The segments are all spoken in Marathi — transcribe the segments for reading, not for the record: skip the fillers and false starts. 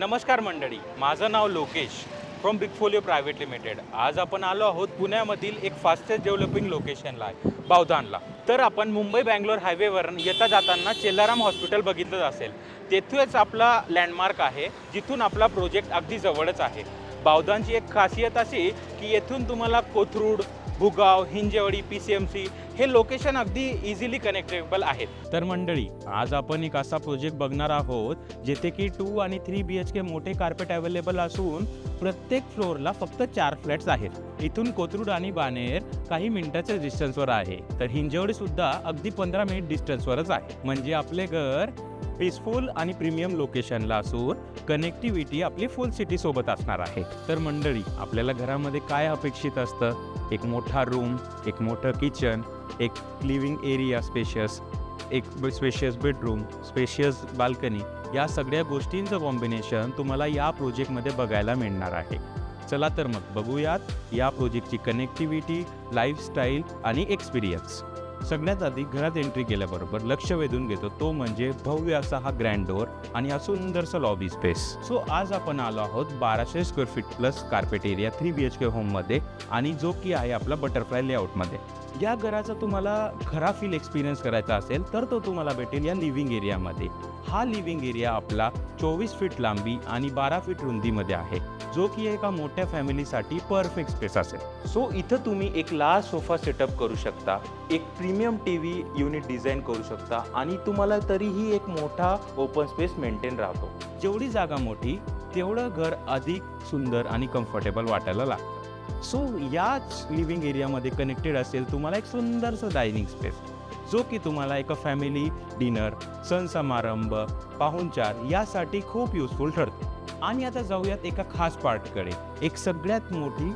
नमस्कार मंडळी, माझं नाव Lokesh from Big Folio private limited. आज आपण आलो आहोत पुण्यामधील एक फास्टेस्ट डेव्हलपिंग लोकेशनला आहे, बावधानला. तर आपण मुंबई बँगलोर हायवेवरून येता जाताना चेल्लाराम हॉस्पिटल बघितलं असेल. तेथेच आपला लँडमार्क आहे, जिथून आपला प्रोजेक्ट अगदी जवळच आहे. बावधानची एक खासियत अशी की येथून तुम्हाला कोथरूड, भुगाव, हिंजेवाडी, PCMC हे लोकेशन अगदी इझिली कनेक्टेबल आहेत. तर मंडळी, आज आपण एक असा प्रोजेक्ट बघणार आहोत जेथे की 2 आणि 3 BHK मोठे कार्पेट अवेलेबल असून प्रत्येक फ्लोअरला फक्त 4 फ्लॅट्स आहेत. इथून कोथरूड आणि बाणेर काही मिनिटाच्या डिस्टन्सवर आहे, तर हिंजेवाडी सुद्धा अगदी 15 मिनिट डिस्टन्सवरच आहे. म्हणजे आपले घर पीसफुल आणि प्रीमियम लोकेशनला असून कनेक्टिव्हिटी आपली फुल सिटी सोबत असणार आहे. तर मंडळी, आपल्याला घरामध्ये काय अपेक्षित असतं? एक मोठा रूम, एक मोठं किचन, एक लिव्हिंग एरिया स्पेशियस, एक स्पेशियस बेडरूम, स्पेशियस बाल्कनी, या सगळ्या गोष्टींचं कॉम्बिनेशन तुम्हाला या प्रोजेक्टमध्ये बघायला मिळणार आहे. चला तर मग बघूयात या प्रोजेक्टची कनेक्टिव्हिटी, लाईफस्टाईल आणि एक्सपिरियन्स. सगळ्यात आधी घरात एंट्री केल्याबरोबर लक्ष वेधून घेतो तो म्हणजे भव्य असा हा ग्रँड डोअर आणि हा सुंदरसा लॉबी स्पेस. सो आज आपण आलो आहोत 1200 square feet plus carpet area 3 BHK होममध्ये, आणि जो की आहे आपला बटरफ्लाय लेआउटमध्ये. या घराचा तुम्हाला खरा फील एक्सपिरियन्स करायचा असेल तर तो तुम्हाला भेटेल या लिव्हिंग एरियामध्ये. हा लिव्हिंग एरिया आपला 24 फीट लांबी आणि 12 फीट रुंदीमध्ये आहे, जो की एका मोठ्या फॅमिलीसाठी परफेक्ट स्पेस असेल. सो इथं तुम्ही एक लार्ज सोफा सेटअप करू शकता, एक प्रीमियम TV युनिट डिझाईन करू शकता आणि तुम्हाला तरीही एक मोठा ओपन स्पेस मेंटेन राहतो. जेवढी जागा मोठी तेवढं घर अधिक सुंदर आणि कम्फर्टेबल वाटायला लागतं. सो याच लिव्हिंग एरियामध्ये कनेक्टेड असेल तुम्हाला एक सुंदरसं डायनिंग स्पेस, जो की तुम्हाला एका फॅमिली डिनर, सण समारंभ, पाहुणचार यासाठी खूप युजफुल ठरतो. आणि आता जाऊयात एका खास पार्टकडे, एक सगळ्यात मोठी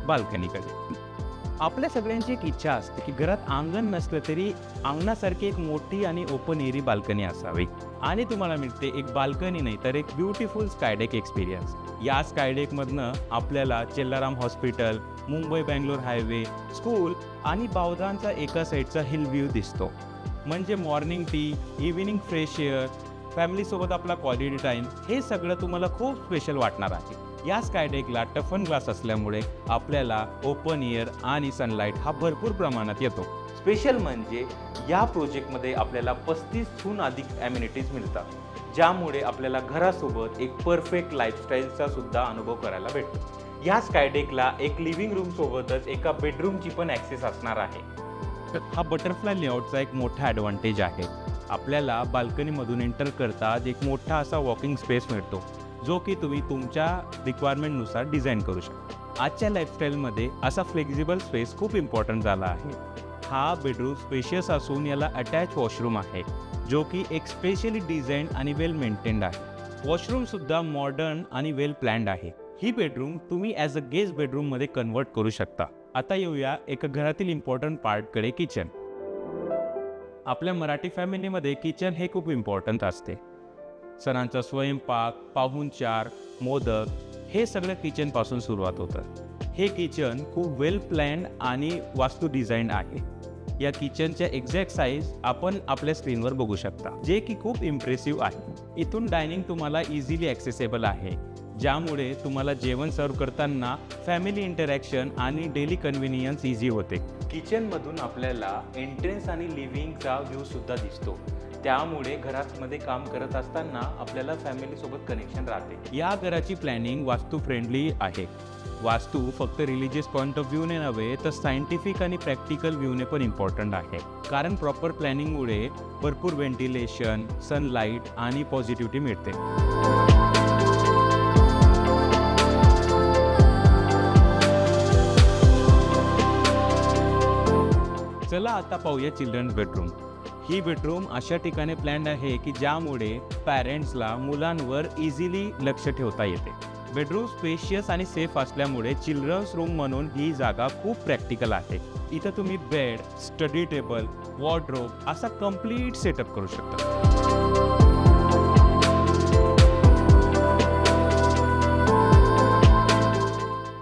बाल्कनीकडे. आपल्या सगळ्यांची एक इच्छा असते की घरात अंगण नसलं तरी अंगणासारखी एक मोठी आणि ओपन एरी बाल्कनी असावी, आणि तुम्हाला मिळते एक बाल्कनी नाही तर एक ब्युटिफुल स्कायडेक एक्सपिरियन्स. या स्कायडेकमधनं आपल्याला Chellaram hospital, Mumbai Bangalore highway, school आणि बावधानचा एका साईडचा हिल व्ह्यू दिसतो. म्हणजे morning tea, evening fresh air, फॅमिलीसोबत आपला क्वालिटी टाईम, हे सगळं तुम्हाला खूप स्पेशल वाटणार आहे. या स्कायडेकला टफन ग्लास असल्यामुळे आपल्याला ओपन एअर आणि सनलाईट हा भरपूर प्रमाणात येतो. स्पेशल म्हणजे या प्रोजेक्टमध्ये आपल्याला 35हून अधिक ॲम्युनिटीज मिळतात, ज्यामुळे आपल्याला घरासोबत एक परफेक्ट लाईफस्टाईलचा सुद्धा अनुभव करायला भेटतो. या स्कायडेकला एक लिव्हिंग रूम सोबतच एका बेडरूमची पण ॲक्सेस असणार आहे. हा बटरफ्लाय लेआउटचा एक मोठा ॲडव्हान्टेज आहे. आपल्याला बाल्कनीमधून एंटर करताच एक मोठा असा वॉकिंग स्पेस मिळतो, जो की तुम्ही तुमच्या रिक्वायरमेंटनुसार डिझाईन करू शकता. आजच्या लाईफस्टाईलमध्ये असा फ्लेक्झिबल स्पेस खूप इम्पॉर्टंट झाला आहे. हा बेडरूम स्पेशियस असून याला अटॅच वॉशरूम आहे, जो की एक स्पेशली डिझाईन आणि वेल मेंटेन्ड आहे. वॉशरूमसुद्धा मॉडर्न आणि वेल प्लॅन्ड आहे. ही बेडरूम तुम्ही ॲज अ गेस्ट बेडरूममध्ये कन्वर्ट करू शकता. आता येऊया एका घरातील इम्पॉर्टंट पार्टकडे, किचन. आपल्या मराठी फॅमिलीमध्ये किचन हे खूप इम्पॉर्टंट असते. सणांचा स्वयंपाक, पाहुणचार, मोदक हे सगळं किचनपासून सुरुवात होतं. हे किचन खूप वेल प्लॅन्ड आणि वास्तू डिझाईन आहे. या किचनच्या एक्झॅक्ट साईज आपण आपल्या स्क्रीनवर बघू शकता, जे की खूप इम्प्रेसिव्ह आहे. इथून डायनिंग तुम्हाला इझिली ॲक्सेसेबल आहे, ज्यामुळे तुम्हाला जेवण सर्व करताना फॅमिली इंटरॅक्शन आणि डेली कन्व्हिनियन्स इझी होते. किचनमधून आपल्याला एंट्रन्स आणि लिव्हिंगचा व्ह्यूसुद्धा दिसतो, त्यामुळे घरामध्ये काम करत असताना आपल्याला फॅमिलीसोबत कनेक्शन राहते. या घराची प्लॅनिंग वास्तू फ्रेंडली आहे. वास्तू फक्त रिलिजियस पॉईंट ऑफ व्ह्यूने नव्हे तर सायंटिफिक आणि प्रॅक्टिकल व्ह्यूने पण इम्पॉर्टंट आहे, कारण प्रॉपर प्लॅनिंगमुळे भरपूर व्हेंटिलेशन, सनलाईट आणि पॉझिटिव्हिटी मिळते. चला आता पाहूया चिल्ड्रन्स बेडरूम. ही बेडरूम अशा ठिकाणी प्लॅन्ड आहे की ज्यामुळे पॅरेंट्सला मुलांवर इझिली लक्ष ठेवता येते. बेडरूम स्पेशियस आणि सेफ असल्यामुळे चिल्ड्रन्स रूम म्हणून ही जागा खूप प्रॅक्टिकल आहे. इथं तुम्ही बेड, स्टडी टेबल, वॉर्डरोब असा कम्प्लीट सेटअप करू शकता.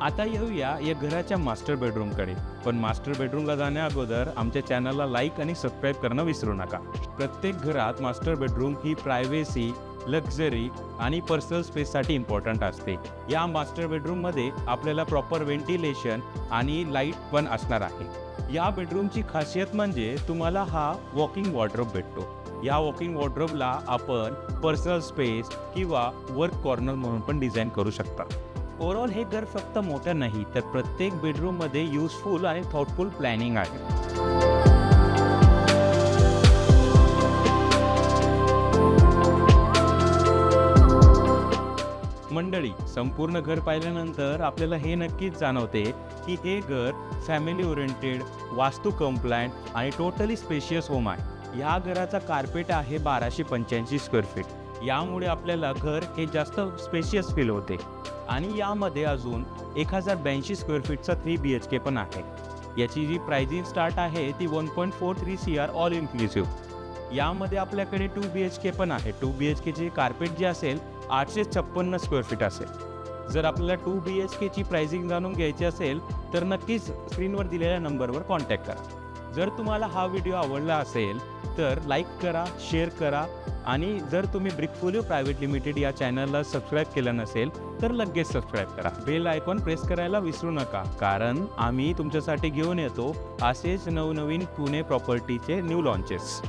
आता येऊया या घराच्या मास्टर बेडरूमकडे. पण मास्टर बेडरूमला जाण्या अगोदर आमच्या चॅनलला लाईक आणि सबस्क्राईब करणं विसरू नका. प्रत्येक घरात मास्टर बेडरूम ही प्रायव्हेसी लक्झरी आणि पर्सनल स्पेससाठी इम्पॉर्टंट असते. या मास्टर बेडरूममध्ये आपल्याला प्रॉपर व्हेंटिलेशन आणि लाईट पण असणार आहे. या बेडरूमची खासियत म्हणजे तुम्हाला हा वॉकिंग वॉर्डरोब भेटतो. या वॉकिंग वॉर्डरोबला आपण पर्सनल स्पेस किंवा वर्क कॉर्नर म्हणून पण डिझाईन करू शकता. ओव्हरऑल हे घर फक्त मोठं नाही तर प्रत्येक बेडरूममध्ये युजफुल आणि थॉटफुल प्लॅनिंग आहे. मंडळी, संपूर्ण घर पाहिल्यानंतर आपल्याला हे नक्कीच जाणवते की हे घर फॅमिली ओरिएंटेड, वास्तू कंप्लायंट आणि टोटली स्पेशियस होम आहे. या घराचा कार्पेट आहे 1285 स्क्वेअर फीट. यामुळे आपल्याला घर हे जास्त स्पेशियस फील होते. आणि यामध्ये अजून 1082 स्क्वेअर फीटचा 3 BHK पण आहे. याची जी प्राइसिंग स्टार्ट आहे ती 1.43 CR ऑल इन्क्लुसिव्ह. यामध्ये आपल्याकडे 2 BHK पण आहे. 2 BHKचे कार्पेट जे असेल 856 स्क्वेअर फीट असेल. जर आपल्याला 2 BHKची प्राइसिंग जाणून घ्यायची असेल तर नक्कीच स्क्रीनवर दिलेल्या नंबरवर कॉन्टॅक्ट करा. जर तुम्हाला हा व्हिडिओ आवडला असेल तर लाईक करा, शेअर करा आणि जर तुम्ही ब्रिकफोलिओ प्रायव्हेट लिमिटेड या चॅनलला सबस्क्राईब केलं नसेल तर लगेच सबस्क्राईब करा. बेल आयकॉन प्रेस करायला विसरू नका, कारण आम्ही तुमच्यासाठी घेऊन येतो असेच नवनवीन पुणे प्रॉपर्टीचे न्यू लॉन्चेस.